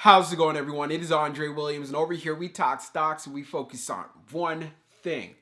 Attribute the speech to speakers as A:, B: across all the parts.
A: How's it going, everyone? It is Andre Williams, and over here we talk stocks and we focus on one thing.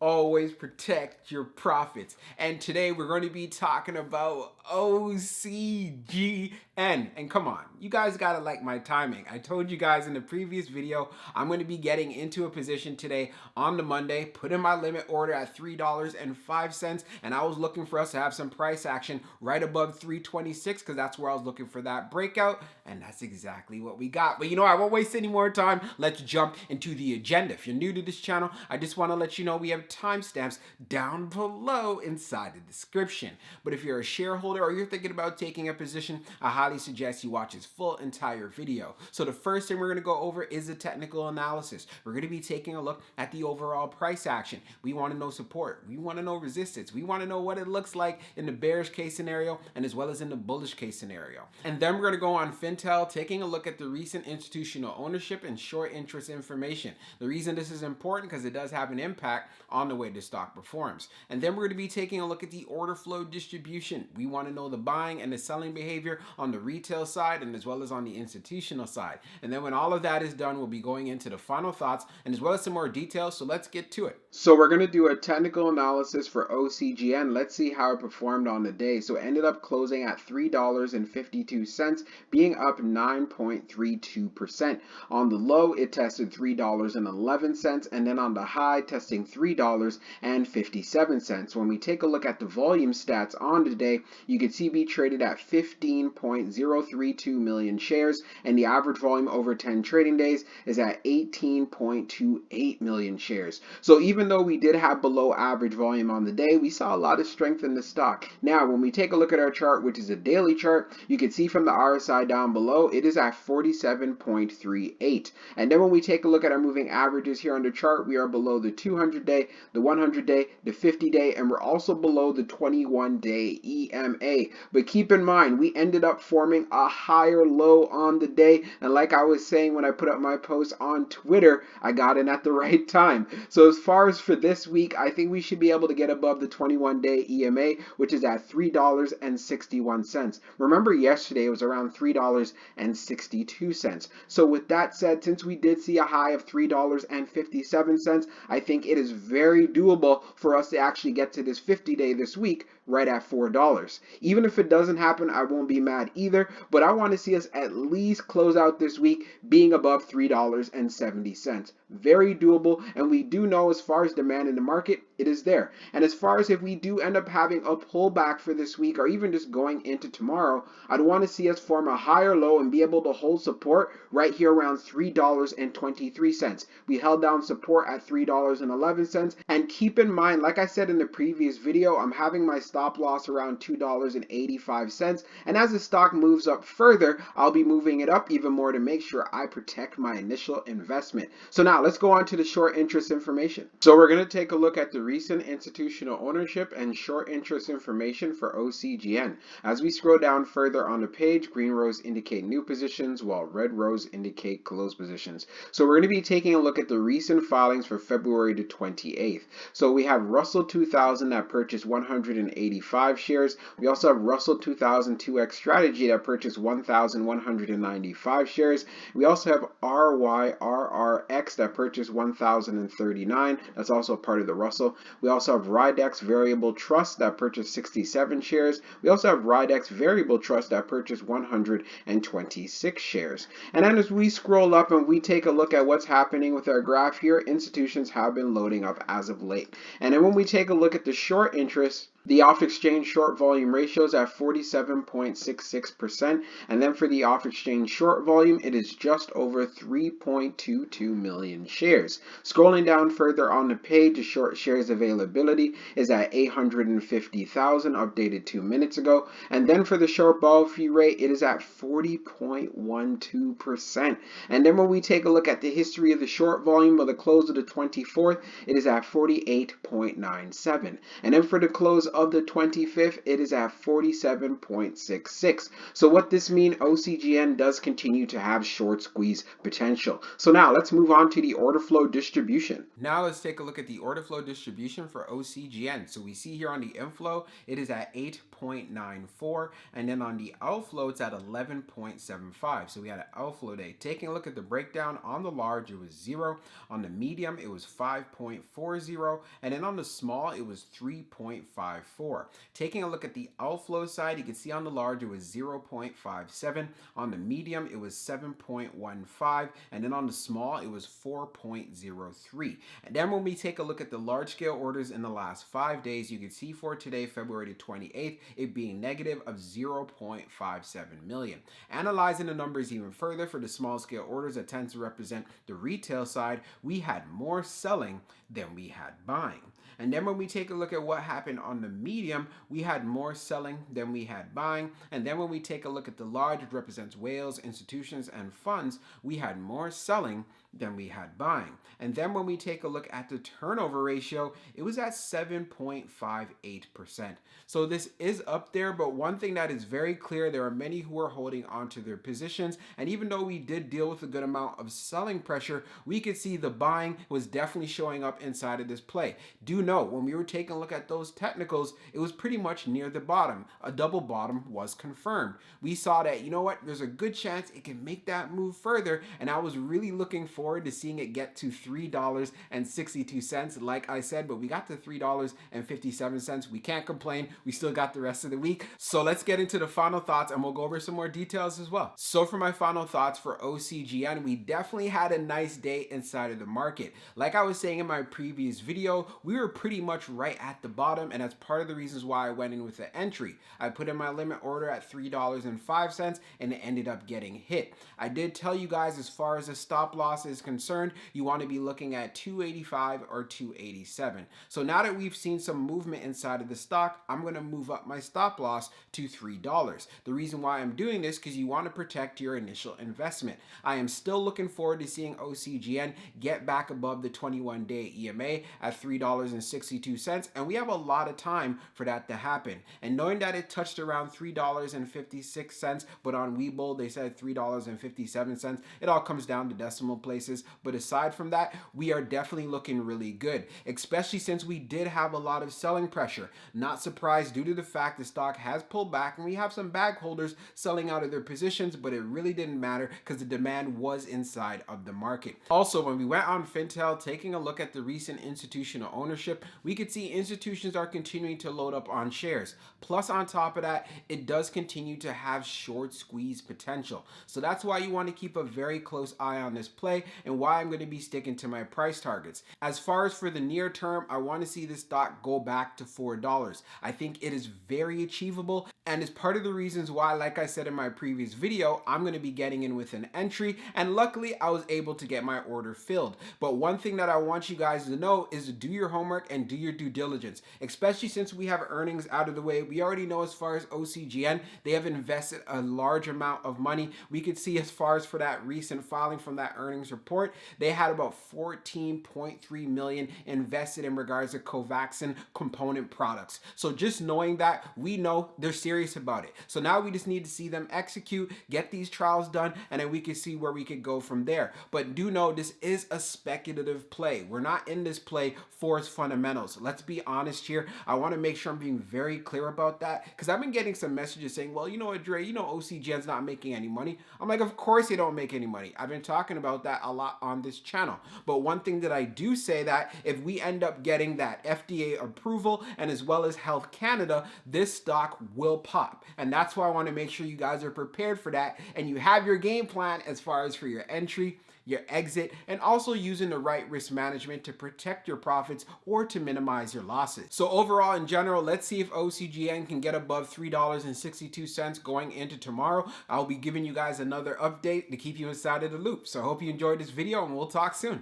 A: Always protect your profits. And today we're going to be talking about OCGN. And come on, you guys gotta like my timing. I told you guys in the previous video I'm going to be getting into a position today on the Monday, put in my limit order at $3.05, and I was looking for us to have some price action right above 326 because that's where I was looking for that breakout, and that's exactly what we got. But I won't waste any more time. Let's jump into the agenda. If you're new to this channel, I just want to let you know we have timestamps down below inside the description. But if you're a shareholder or you're thinking about taking a position, I highly suggest you watch this full entire video. So the first thing we're going to go over is the technical analysis. We're going to be taking a look at the overall price action. We want to know support. We want to know resistance. We want to know what it looks like in the bearish case scenario and as well as in the bullish case scenario. And then we're going to go on Fintel, taking a look at the recent institutional ownership and short interest information. The reason this is important because it does have an impact on the way the stock performs. And then we're going to be taking a look at the order flow distribution. We want to know the buying and the selling behavior on the retail side and as well as on the institutional side. And then when all of that is done, we'll be going into the final thoughts and as well as some more details. So let's get to it. So we're going to do a technical analysis for OCGN. Let's see how it performed on the day. So it ended up closing at $3.52, being up 9.32%. On the low, it tested $3.11, and then on the high, testing $3.57. When we take a look at the volume stats on the day, you can see we traded at 15.032 million shares, and the average volume over 10 trading days is at 18.28 million shares. So even though we did have below average volume on the day, we saw a lot of strength in the stock. Now, when we take a look at our chart, which is a daily chart, you can see from the RSI down below, it is at 47.38. And then when we take a look at our moving averages here on the chart, we are below the 200-day, the 100-day, the 50-day, and we're also below the 21-day EMA. But keep in mind, we ended up forming a higher low on the day. And like I was saying when I put up my post on Twitter, I got in at the right time. So as far as for this week, I think we should be able to get above the 21-day EMA, which is at $3.61. Remember yesterday it was around $3.62. So with that said, since we did see a high of $3.57, I think it is very doable for us to actually get to this 50-day this week right at $4. Even if it doesn't happen, I won't be mad either, but I want to see us at least close out this week being above $3.70. Very doable, and we do know as far as demand in the market, it is there. And as far as if we do end up having a pullback for this week or even just going into tomorrow, I'd want to see us form a higher low and be able to hold support right here around $3.23. We held down support at $3.11, and keep in mind, like I said in the previous video, I'm having my stop loss around $2.85, and as the stock moves up further, I'll be moving it up even more to make sure I protect my initial investment. So now let's go on to the short interest information. So we're going to take a look at the recent institutional ownership and short interest information for OCGN. As we scroll down further on the page, green rows indicate new positions while red rows indicate closed positions. So we're going to be taking a look at the recent filings for February the 28th. So we have Russell 2000 that purchased 185 shares. We also have Russell 2000 2X Strategy that purchased 1,195 shares. We also have RYRRX that purchased 1,039. That's also part of the Russell. We also have Ridex Variable Trust that purchased 67 shares. We also have Ridex Variable Trust that purchased 126 shares. And then as we scroll up and we take a look at what's happening with our graph here, institutions have been loading up as of late. And then when we take a look at the short interest, the off-exchange short volume ratio is at 47.66%, and then for the off-exchange short volume, it is just over 3.22 million shares. Scrolling down further on the page, the short shares availability is at 850,000, updated 2 minutes ago, and then for the short ball fee rate, it is at 40.12%. And then when we take a look at the history of the short volume of the close of the 24th, it is at 48.97. And then for the close of the 25th, it is at 47.66. So what this means, OCGN does continue to have short squeeze potential. So now let's move on to the order flow distribution.
B: Now let's take a look at the order flow distribution for OCGN. So we see here on the inflow, it is at 8.94, and then on the outflow, it's at 11.75. So we had an outflow day. Taking a look at the breakdown, on the large, it was 0. On the medium, it was 5.40, and then on the small, it was 3.54. Taking a look at the outflow side, you can see on the large, it was 0.57. On the medium, it was 7.15, and then on the small, it was 4.03. And then when we take a look at the large scale orders in the last 5 days, you can see for today, February 28th, it being negative of 0.57 million. Analyzing the numbers even further for the small scale orders that tends to represent the retail side, we had more selling than we had buying. And then when we take a look at what happened on the medium, we had more selling than we had buying. And then when we take a look at the large, which represents whales, institutions, and funds, we had more selling than we had buying. And then when we take a look at the turnover ratio, it was at 7.58%. So this is up there, but one thing that is very clear, there are many who are holding onto their positions. And even though we did deal with a good amount of selling pressure, we could see the buying was definitely showing up inside of this play. Do note, when we were taking a look at those technicals, it was pretty much near the bottom. A double bottom was confirmed. We saw that, you know what, there's a good chance it can make that move further, and I was really looking forward to seeing it get to $3.62, like I said, but we got to $3.57. We can't complain. We still got the rest of the week. So let's get into the final thoughts, and we'll go over some more details as well. So for my final thoughts for OCGN, we definitely had a nice day inside of the market. Like I was saying in my previous video, we were pretty much right at the bottom, and that's part of the reasons why I went in with the entry. I put in my limit order at $3.05, and it ended up getting hit. I did tell you guys, as far as the stop loss is concerned, you want to be looking at 285 or 287. So now that we've seen some movement inside of the stock, I'm going to move up my stop loss to $3. The reason why I'm doing this, because you want to protect your initial investment. I am still looking forward to seeing OCGN get back above the 21-day EMA at $3.62, and we have a lot of time for that to happen. And knowing that it touched around $3.56, but on Webull they said $3.57, it all comes down to decimal places. But aside from that, we are definitely looking really good, especially since we did have a lot of selling pressure. Not surprised due to the fact the stock has pulled back, and we have some bag holders selling out of their positions, but it really didn't matter because the demand was inside of the market. Also, when we went on Fintel, taking a look at the recent institutional ownership, we could see institutions are continuing to load up on shares. Plus, on top of that, it does continue to have short squeeze potential. So that's why you want to keep a very close eye on this play, and why I'm going to be sticking to my price targets. As far as for the near term, I want to see this stock go back to $4. I think it is very achievable, and it's part of the reasons why, like I said in my previous video, I'm going to be getting in with an entry, and luckily I was able to get my order filled. But one thing that I want you guys to know is to do your homework and do your due diligence, especially since we have earnings out of the way. We already know as far as OCGN, they have invested a large amount of money. We could see as far as for that recent filing from that earnings report, they had about $14.3 million invested in regards to covaxin component products. So just knowing that, we know they're serious about it. So now we just need to see them execute, get these trials done, and then we can see where we could go from there. But do know this is a speculative play. We're not in this play for its fundamentals. Let's be honest here. I want to make sure I'm being very clear about that, because I've been getting some messages saying, well, you know what, Dre, you know OCGN's not making any money. I'm like, of course they don't make any money. I've been talking about that a lot on this channel. But one thing that I do say, that if we end up getting that FDA approval and as well as Health Canada, this stock will pop. And that's why I want to make sure you guys are prepared for that, and you have your game plan as far as for your entry, your exit, and also using the right risk management to protect your profits or to minimize your losses. So overall, in general, let's see if OCGN can get above $3.62 going into tomorrow. I'll be giving you guys another update to keep you inside of the loop. So I hope you enjoyed this video, and we'll talk soon.